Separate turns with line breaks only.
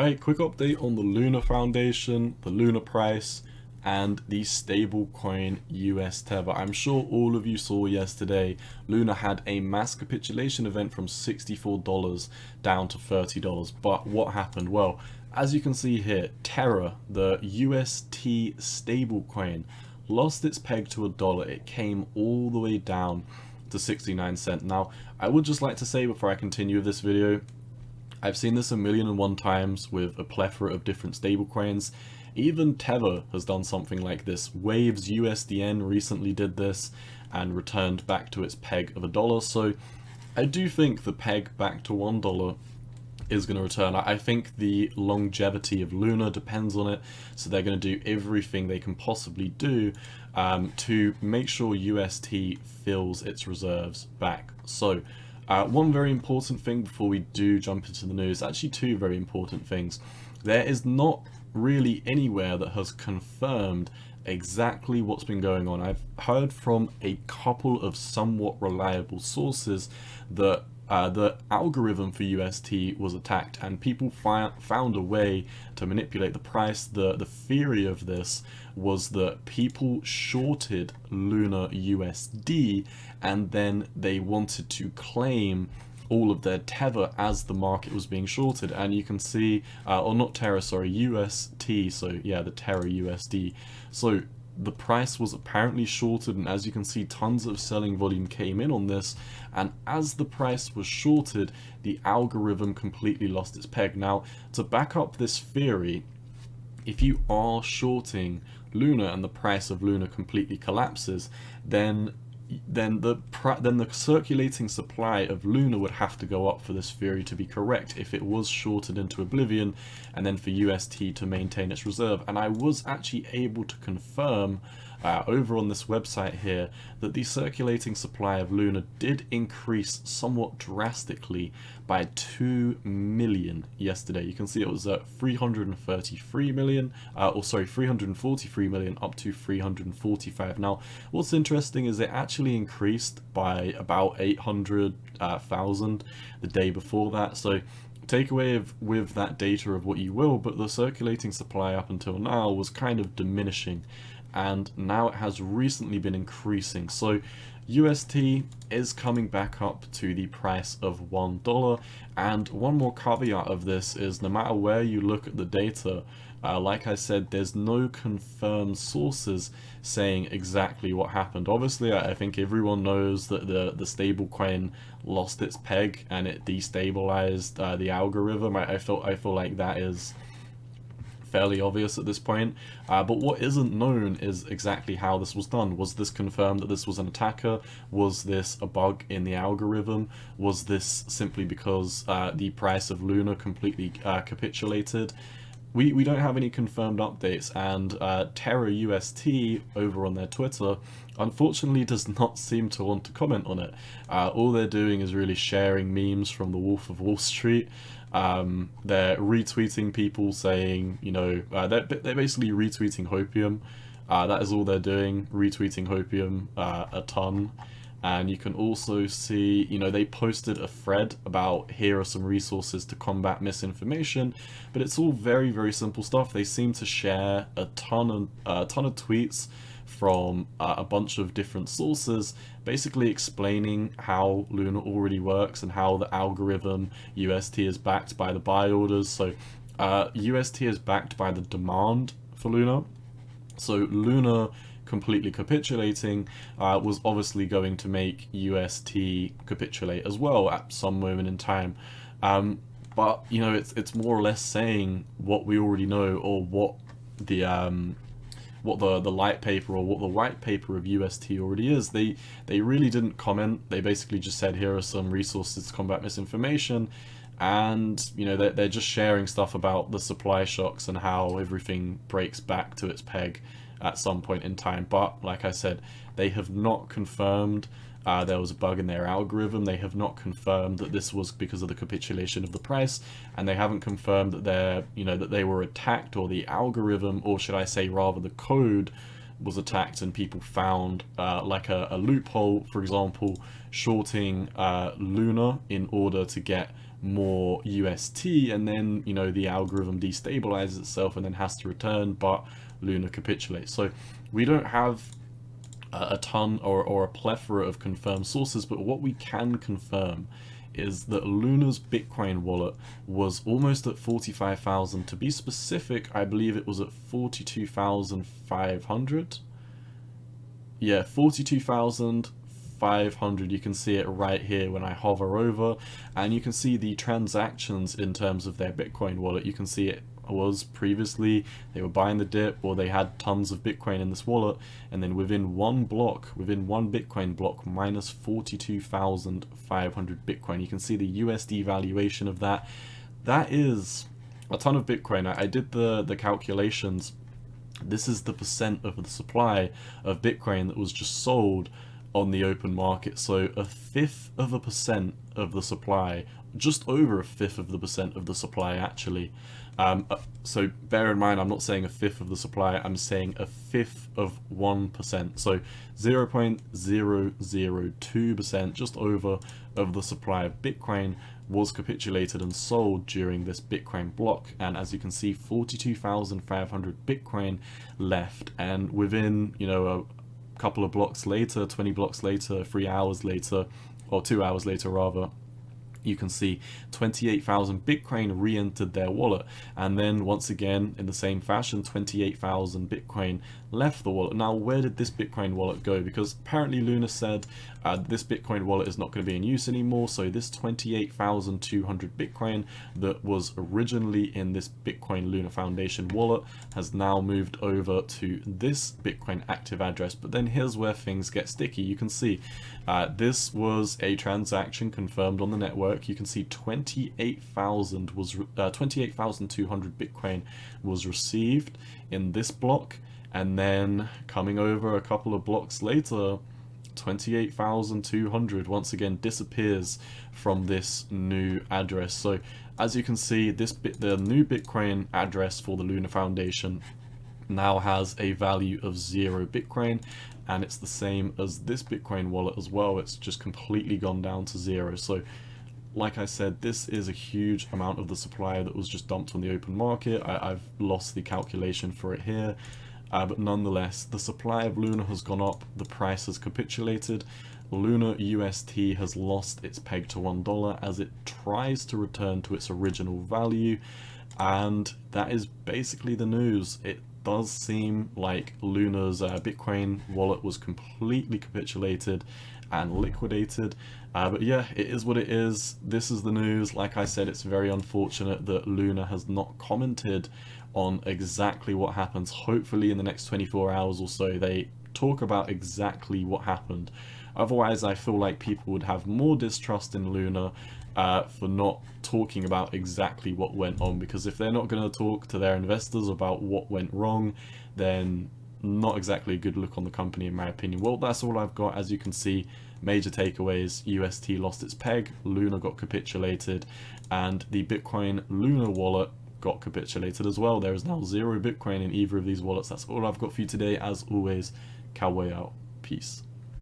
Alright, quick update on the Luna Foundation, the Luna price, and the stablecoin US Tether. I'm sure all of you saw yesterday, Luna had a mass capitulation event from $64 down to $30. But what happened? Well, as you can see here, Terra, the UST stablecoin, lost its peg to $1. It came all the way down to 69 cents. Now, I would just like to say before I continue with this video, I've seen this 1,000,001 times with a plethora of different stablecoins. Even Tether has done something like this. Waves USDN recently did this and returned back to its peg of $1. So I do think the peg back to $1 is going to return. I think the longevity of Luna depends on it, so they're going to do everything they can possibly do to make sure UST fills its reserves back. So one very important thing before we do jump into the news, actually two very important things. There is not really anywhere that has confirmed exactly what's been going on. I've heard from a couple of somewhat reliable sources that the algorithm for UST was attacked and people found a way to manipulate the price. The theory of this was that people shorted Luna USD and then they wanted to claim all of their Tether as the market was being shorted. And you can see, or not Terra, sorry, UST, so yeah, the Terra USD. So the price was apparently shorted, and as you can see, tons of selling volume came in on this, and as the price was shorted, the algorithm completely lost its peg. Now, to back up this theory, if you are shorting Luna and the price of Luna completely collapses, then the circulating supply of Luna would have to go up for this theory to be correct if it was shorted into oblivion, and then for UST to maintain its reserve. And I was actually able to confirm over on this website here that the circulating supply of Luna did increase somewhat drastically by 2 million yesterday. You can see it was at 333 million, 343 million up to 345. Now, what's interesting is it actually increased by about 800,000 the day before that. So take away with that data of what you will, but the circulating supply up until now was kind of diminishing, and now it has recently been increasing. So UST is coming back up to the price of $1. And one more caveat of this is no matter where you look at the data, like I said, there's no confirmed sources saying exactly what happened. Obviously, I think everyone knows that the stablecoin lost its peg and it destabilized the algorithm. I feel like that is fairly obvious at this point, but what isn't known is exactly how this was done. Was this confirmed that this was an attacker? Was this a bug in the algorithm? Was this simply because the price of Luna completely capitulated? We don't have any confirmed updates, and Terra UST over on their Twitter unfortunately does not seem to want to comment on it. All they're doing is really sharing memes from the Wolf of Wall Street. They're retweeting people saying, you know, they're basically retweeting Hopium. That is all they're doing, retweeting Hopium a ton. And you can also see, you know, they posted a thread about here are some resources to combat misinformation, but it's all very, very simple stuff. They seem to share a ton of tweets from a bunch of different sources, basically explaining how Luna already works and how the algorithm UST is backed by the buy orders. So UST is backed by the demand for Luna. So Luna completely capitulating was obviously going to make UST capitulate as well at some moment in time. But you know, it's more or less saying what we already know, or what the light paper or what the white paper of UST already is. They really didn't comment. They basically just said here are some resources to combat misinformation, and you know, they're just sharing stuff about the supply shocks and how everything breaks back to its peg at some point in time. But like I said, they have not confirmed there was a bug in their algorithm. They have not confirmed that this was because of the capitulation of the price, and they haven't confirmed that that they were attacked, or the algorithm, or should I say rather the code, was attacked and people found like a loophole, for example, shorting Luna in order to get more UST, and then, you know, the algorithm destabilizes itself and then has to return, but Luna capitulates. So we don't have a ton or a plethora of confirmed sources, but what we can confirm is that Luna's Bitcoin wallet was almost at 45,000. To be specific, I believe it was at 42,500. Yeah, 42,500. You can see it right here when I hover over, and you can see the transactions in terms of their Bitcoin wallet. You can see it was previously they were buying the dip, or they had tons of Bitcoin in this wallet, and then within one Bitcoin block, minus 42,500 Bitcoin. You can see the USD valuation of that. That is a ton of Bitcoin. I did the calculations. This is the percent of the supply of Bitcoin that was just sold on the open market. So 1/5% of the supply, just over 1/5 of the percent of the supply actually. So bear in mind, I'm not saying 1/5 of the supply, I'm saying 1/5 of 1%. So 0.002%, just over, of the supply of Bitcoin was capitulated and sold during this Bitcoin block. And as you can see, 42,500 Bitcoin left. And within, you know, a couple of blocks later, 20 blocks later, 3 hours later, or 2 hours later rather, you can see 28,000 Bitcoin re-entered their wallet, and then once again in the same fashion 28,000 Bitcoin left the wallet. Now where did this Bitcoin wallet go? Because apparently Luna said this Bitcoin wallet is not going to be in use anymore, so this 28,200 Bitcoin that was originally in this Bitcoin Luna Foundation wallet has now moved over to this Bitcoin active address. But then here's where things get sticky. You can see this was a transaction confirmed on the network. You can see 28,200 Bitcoin was received in this block, and then coming over a couple of blocks later, 28,200 once again disappears from this new address. So as you can see, the new Bitcoin address for the Luna Foundation now has a value of 0 Bitcoin, and it's the same as this Bitcoin wallet as well. It's just completely gone down to 0. So like I said, this is a huge amount of the supply that was just dumped on the open market. I've lost the calculation for it here, but nonetheless, the supply of Luna has gone up, the price has capitulated. Luna UST has lost its peg to $1 as it tries to return to its original value, and that is basically the news. It does seem like Luna's Bitcoin wallet was completely capitulated and liquidated, but yeah, it is what it is. This is the news. Like I said, it's very unfortunate that Luna has not commented on exactly what happens. Hopefully in the next 24 hours or so they talk about exactly what happened. Otherwise, I feel like people would have more distrust in Luna for not talking about exactly what went on, because if they're not going to talk to their investors about what went wrong, then not exactly a good look on the company in my opinion. Well, that's all I've got. As you can see, major takeaways: UST lost its peg, Luna got capitulated, and the Bitcoin Luna wallet got capitulated as well. There is now 0 Bitcoin in either of these wallets. That's all I've got for you today. As always, cowboy out. Peace.